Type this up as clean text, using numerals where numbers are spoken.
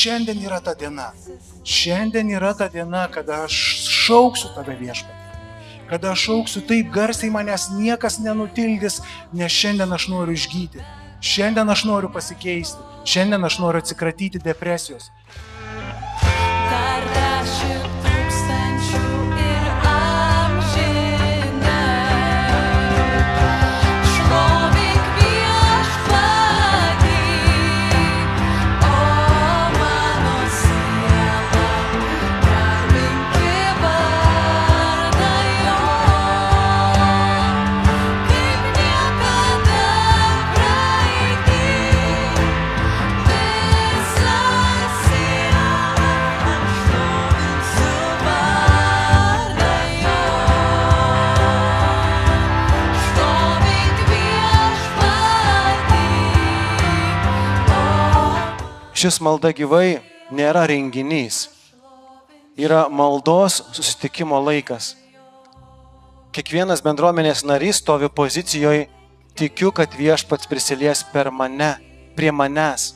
šiandien yra ta diena. Šiandien yra ta diena, kada aš šauksiu tave viešpatį. Kada aš šauksiu taip garsiai, manęs niekas nenutildys, nes šiandien aš noriu išgyti. Šiandien aš noriu pasikeisti. Šiandien aš noriu atsikratyti depresijos. Šis malda gyvai nėra renginys. Yra maldos susitikimo laikas. Kiekvienas bendruomenės narys stovi pozicijoje, tikiu, kad viešpats prisilies per mane, prie manęs.